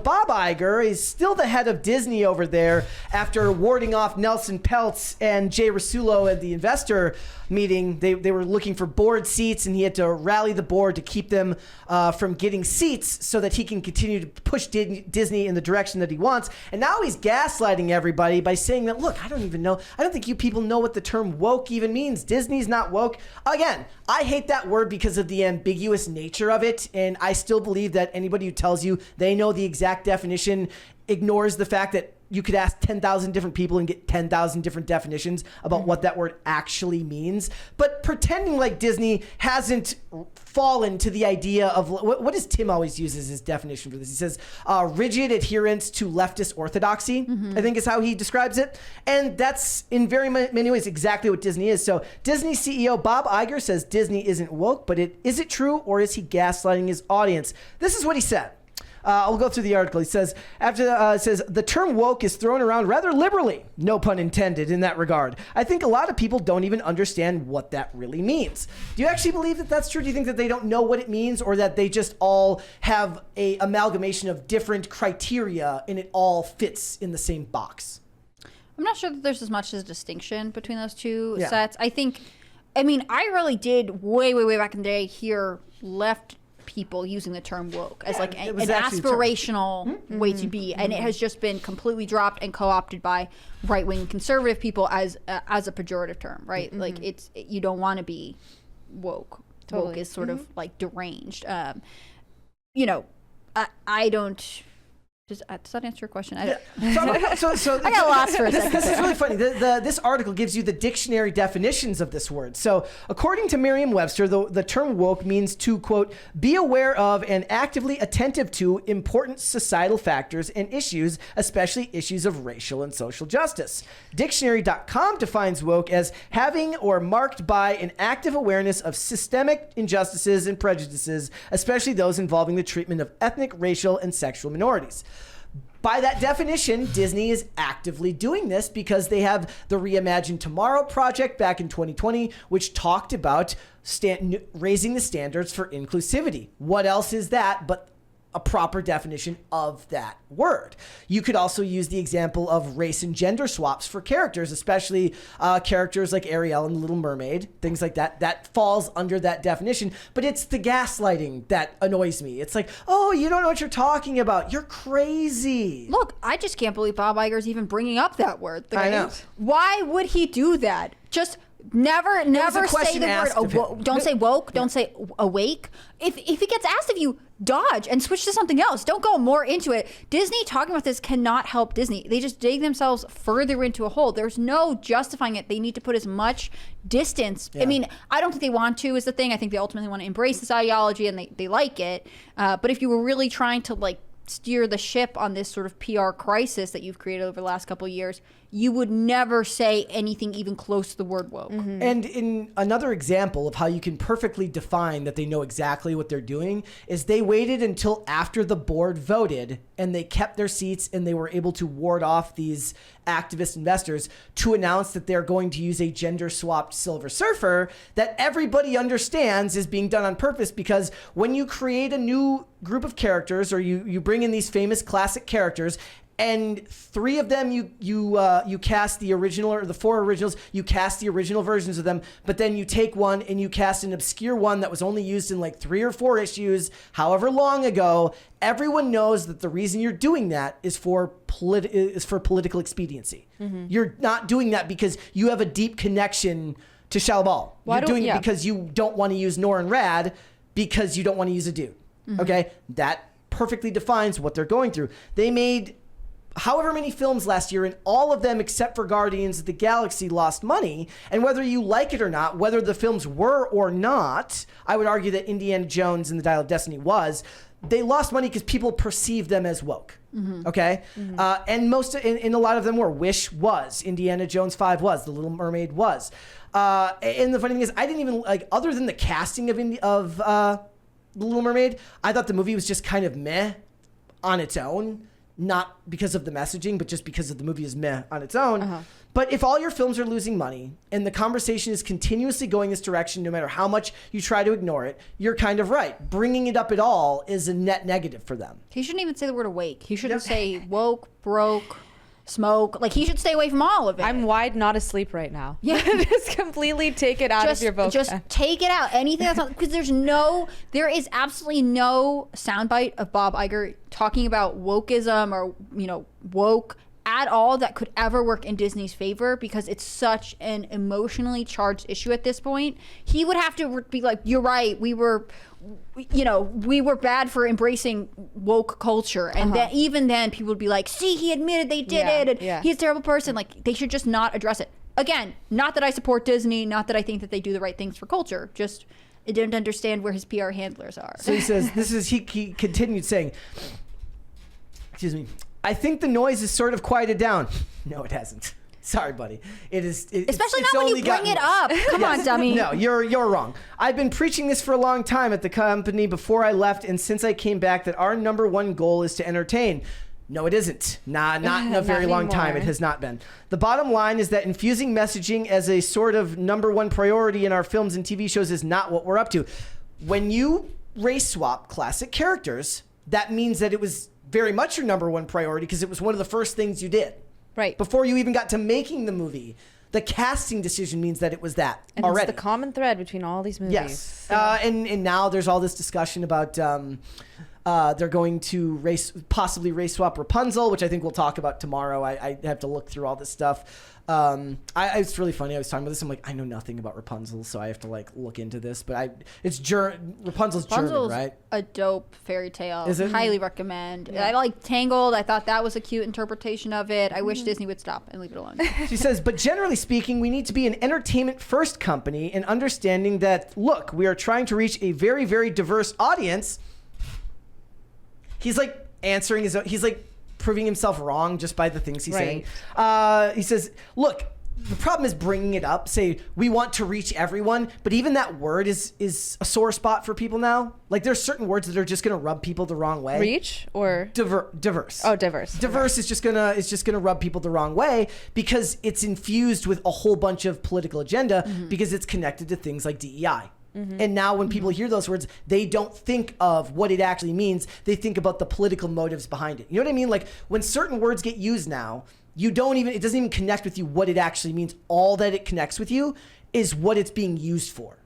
Bob Iger is still the head of Disney over there after warding off Nelson Peltz and Jay Rasulo at the investor meeting. They were looking for board seats, and he had to rally the board to keep them from getting seats so that he can continue to push Disney in the direction that he wants. And now he's gaslighting everybody by saying that, look, I don't even know. I don't think you people know what the term woke even means. Disney's not woke. Again, I hate that word because of the ambiguous nature of it. And I still believe that anybody who tells you they know the exact definition ignores the fact that you could ask 10,000 different people and get 10,000 different definitions about what that word actually means. But pretending like Disney hasn't fallen to the idea of what does Tim always use as his definition for this? He says rigid adherence to leftist orthodoxy, I think is how he describes it. And that's in very many ways exactly what Disney is. So Disney CEO Bob Iger says Disney isn't woke, but is it true, or is he gaslighting his audience? This is what he said. I'll go through the article. He says, it says, the term woke is thrown around rather liberally, no pun intended in that regard. I think a lot of people don't even understand what that really means. Do you actually believe that that's true? Do you think that they don't know what it means, or that they just all have a amalgamation of different criteria and it all fits in the same box? I'm not sure that there's as much as a distinction between those two sets. I really did way back in the day hear left people using the term woke as like an aspirational way to be, and it has just been completely dropped and co-opted by right-wing conservative people as a pejorative term, right? Like you don't want to be woke. Totally. Woke is sort of like deranged. I don't. Does that answer your question? I got lost for a second. This is really funny. This article gives you the dictionary definitions of this word. So according to Merriam-Webster, the term woke means to, quote, be aware of and actively attentive to important societal factors and issues, especially issues of racial and social justice. Dictionary.com defines woke as having or marked by an active awareness of systemic injustices and prejudices, especially those involving the treatment of ethnic, racial, and sexual minorities. By that definition, Disney is actively doing this because they have the Reimagine Tomorrow project back in 2020, which talked about raising the standards for inclusivity. What else is that but a proper definition of that word? You could also use the example of race and gender swaps for characters, especially characters like Ariel and the Little Mermaid, things like that. That falls under that definition, but it's the gaslighting that annoys me. It's like, oh, you don't know what you're talking about. You're crazy. Look, I just can't believe Bob Iger's even bringing up that word. I know. Why would he do that? Just never say the word. Don't say woke. Don't say awake. If he gets asked of you, dodge and switch to something else. Don't go more into it. Disney talking about this cannot help Disney. They just dig themselves further into a hole. There's no justifying it. They need to put as much distance. Yeah. I mean, I don't think they want to is the thing. I think they ultimately want to embrace this ideology and they like it. But if you were really trying to like steer the ship on this sort of PR crisis that you've created over the last couple of years, you would never say anything even close to the word woke. And in another example of how you can perfectly define that they know exactly what they're doing is they waited until after the board voted and they kept their seats and they were able to ward off these activist investors to announce that they're going to use a gender swapped Silver Surfer that everybody understands is being done on purpose, because when you create a new group of characters or you bring in these famous classic characters and three of them you cast the original, or the four originals, you cast the original versions of them, but then you take one and you cast an obscure one that was only used in like 3 or 4 issues, however long ago. Everyone knows that the reason you're doing that is for political expediency. You're not doing that because you have a deep connection to Shalabal. You're doing it because you don't want to use Norin Rad because you don't want to use a dude. Okay? That perfectly defines what they're going through. They made however many films last year, and all of them except for Guardians of the Galaxy lost money. And whether you like it or not, whether the films were or not, I would argue that Indiana Jones and the Dial of Destiny was, they lost money because people perceived them as woke. Okay? And and a lot of them were. Wish was. Indiana Jones 5 was. The Little Mermaid was. And the funny thing is, I didn't even, like, other than the casting of The Little Mermaid, I thought the movie was just kind of meh on its own. Not because of the messaging, but just because of the movie is meh on its own. But if all your films are losing money and the conversation is continuously going this direction, no matter how much you try to ignore it, you're kind of right. Bringing it up at all is a net negative for them. He shouldn't even say the word awake. He shouldn't say woke, broke, smoke. Like, he should stay away from all of it. I'm wide not asleep right now. Yeah. Just completely take it out of your vocab. Just take it out. Anything that's not, because there is absolutely no soundbite of Bob Iger talking about wokeism or, woke at all that could ever work in Disney's favor, because it's such an emotionally charged issue at this point. He would have to be like, you're right, we were bad for embracing woke culture, and then even then people would be like, see, he admitted they did it, and he's a terrible person. Like, they should just not address it. Again, not that I support Disney, not that I think that they do the right things for culture, just I didn't understand where his PR handlers are. So he says, he continued saying, excuse me, I think the noise is sort of quieted down. No, it hasn't. Sorry, buddy. It is. Especially not when you bring it up. Come on, dummy. No, you're wrong. I've been preaching this for a long time at the company before I left, and since I came back, that our number one goal is to entertain. No, it isn't. Not in a very long time. It has not been. The bottom line is that infusing messaging as a sort of number one priority in our films and TV shows is not what we're up to. When you race swap classic characters, that means that it was very much your number one priority, because it was one of the first things you did. Right. Before you even got to making the movie. The casting decision means that it was that and already. It's the common thread between all these movies. Yes. And now there's all this discussion about they're going to possibly race swap Rapunzel, which I think we'll talk about tomorrow. I have to look through all this stuff. It's really funny. I was talking about this. I'm like, I know nothing about Rapunzel, so I have to look into this. But Rapunzel's German, right? A dope fairy tale. Is it? Highly recommend. Yeah. I like Tangled. I thought that was a cute interpretation of it. I wish Disney would stop and leave it alone. She says, but generally speaking, we need to be an entertainment first company, and understanding that, look, we are trying to reach a very, very diverse audience. He's answering he's proving himself wrong just by the things he's saying. He says, look, the problem is bringing it up. Say, we want to reach everyone, but even that word is a sore spot for people now. There's certain words that are just going to rub people the wrong way. Reach or diverse. Oh, diverse. Diverse is just gonna rub people the wrong way, because it's infused with a whole bunch of political agenda, because it's connected to things like DEI. And now when people hear those words, they don't think of what it actually means. They think about the political motives behind it. You know what I mean? When certain words get used now, it doesn't even connect with you what it actually means. All that it connects with you is what it's being used for.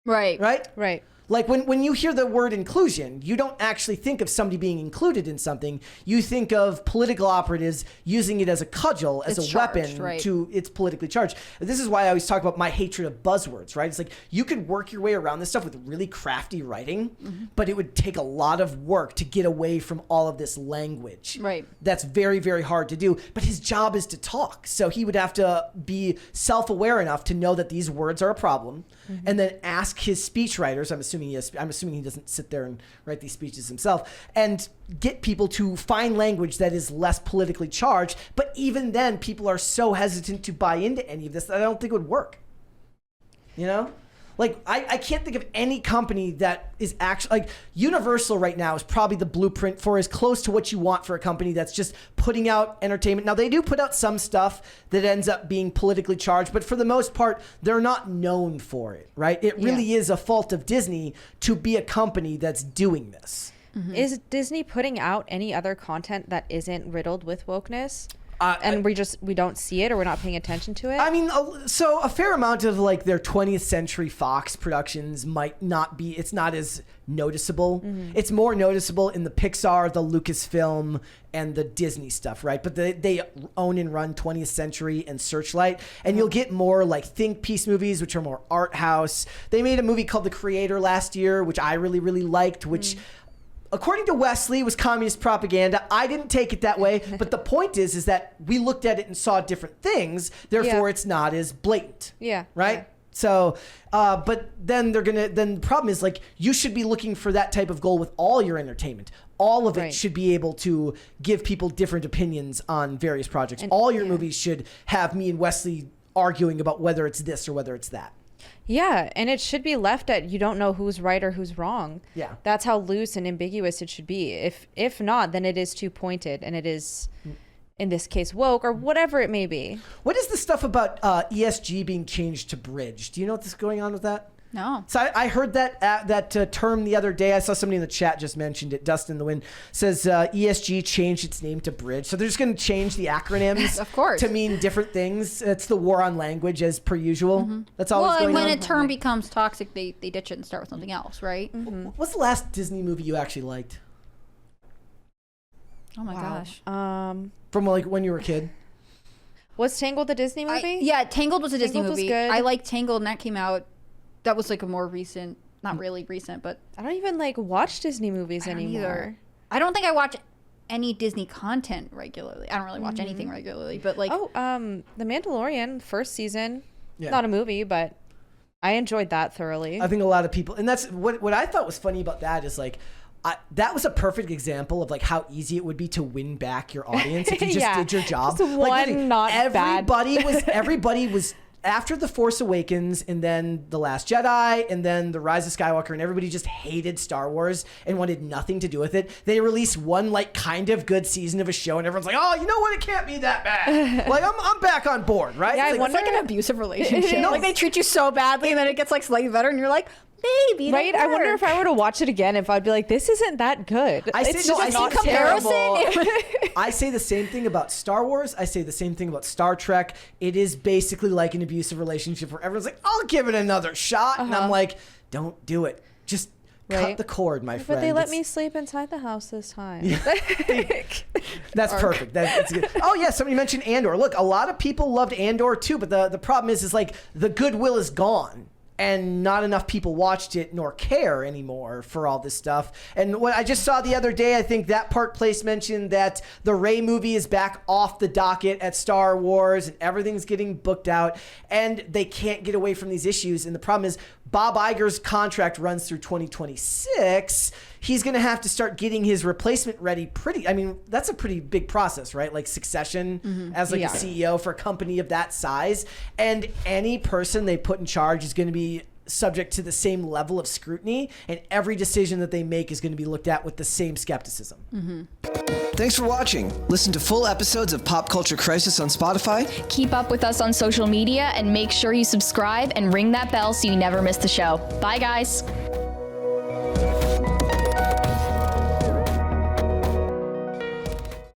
Right. Right? Right. When you hear the word inclusion, you don't actually think of somebody being included in something. You think of political operatives using it as a cudgel, as a weapon to it's politically charged. This is why I always talk about my hatred of buzzwords, right? It's you could work your way around this stuff with really crafty writing, but it would take a lot of work to get away from all of this language. Right. That's very, very hard to do. But his job is to talk. So he would have to be self-aware enough to know that these words are a problem, and then ask his speechwriters, I'm assuming he doesn't sit there and write these speeches himself, and get people to find language that is less politically charged. But even then, people are so hesitant to buy into any of this that I don't think it would work. You know? I can't think of any company that is actually Universal right now is probably the blueprint for as close to what you want for a company that's just putting out entertainment. Now, they do put out some stuff that ends up being politically charged, but for the most part, they're not known for it, right? It really is a fault of Disney to be a company that's doing this. Is Disney putting out any other content that isn't riddled with wokeness? And we don't see it, or we're not paying attention to it? I mean, so a fair amount of their 20th Century Fox productions might not be, it's not as noticeable. It's more noticeable in the Pixar, the Lucasfilm, and the Disney stuff, right? But they own and run 20th Century and Searchlight, and you'll get more think piece movies, which are more art house. They made a movie called The Creator last year, which I really, really liked, which... according to Wesley, was communist propaganda. I didn't take it that way, but the point is that we looked at it and saw different things. Therefore, it's not as blatant. Yeah. Right. Yeah. So, but then the problem is you should be looking for that type of goal with all your entertainment. All of it should be able to give people different opinions on various projects. And all your movies should have me and Wesley arguing about whether it's this or whether it's that. Yeah, and it should be left at you don't know who's right or who's wrong. Yeah. That's how loose and ambiguous it should be. If not, then it is too pointed, and it is in this case, woke, or whatever it may be. What is the stuff about ESG being changed to bridge? Do you know what's going on with that? No. So I heard that term the other day. I saw somebody in the chat just mentioned it. Dustin the Wind says ESG changed its name to Bridge. So they're just going to change the acronyms of course. to mean different things. It's the war on language as per usual. That's always going on. Well, and when a term becomes toxic, they ditch it and start with something else, right? What's the last Disney movie you actually liked? Oh my gosh. From like when you were a kid? Was Tangled a Disney movie? Yeah, Tangled was a Disney Tangled was movie. good. I liked Tangled, and that came out. That was like a more recent, not really recent, but I don't even like watch Disney movies anymore. either. I don't think I watch any Disney content regularly. I don't really watch anything regularly, but like The Mandalorian first season, Yeah. not a movie, but I enjoyed that thoroughly. I think a lot of people, and that's what I thought was funny about that is like, that was a perfect example of like how easy it would be to win back your audience if you just did your job. Just one not bad. Everybody was after The Force Awakens and then The Last Jedi and then The Rise of Skywalker, and everybody just hated Star Wars and wanted nothing to do with it. They released one like kind of good season of a show and everyone's like, oh, you know what? It can't be that bad. Like I'm back on board, right? Yeah, it's like an abusive relationship. Like they treat you so badly and then it gets like slightly better and you're like, maybe. Right? I wonder if I were to watch it again, if I'd be like, this isn't that good. It's just not comparison. terrible. I say the same thing about Star Wars. I say the same thing about Star Trek. It is basically like an abusive relationship where everyone's like, I'll give it another shot. And I'm like, don't do it. Just cut the cord, my friend. But they let me sleep inside the house this time. That's perfect. That's good. Oh yeah, somebody mentioned Andor. Look, a lot of people loved Andor too, but the problem is like the goodwill is gone. And not enough people watched it nor care anymore for all this stuff. And what I just saw the other day, I think that Park Place mentioned that the Rey movie is back off the docket at Star Wars and everything's getting booked out and they can't get away from these issues. And the problem is Bob Iger's contract runs through 2026. He's going to have to start getting his replacement ready that's a pretty big process, right? Like succession as like a CEO for a company of that size. And any person they put in charge is going to be subject to the same level of scrutiny, and every decision that they make is going to be looked at with the same skepticism. Thanks for watching. Listen to full episodes of Pop Culture Crisis on Spotify. Keep up with us on social media and make sure you subscribe and ring that bell so you never miss the show. Bye, guys.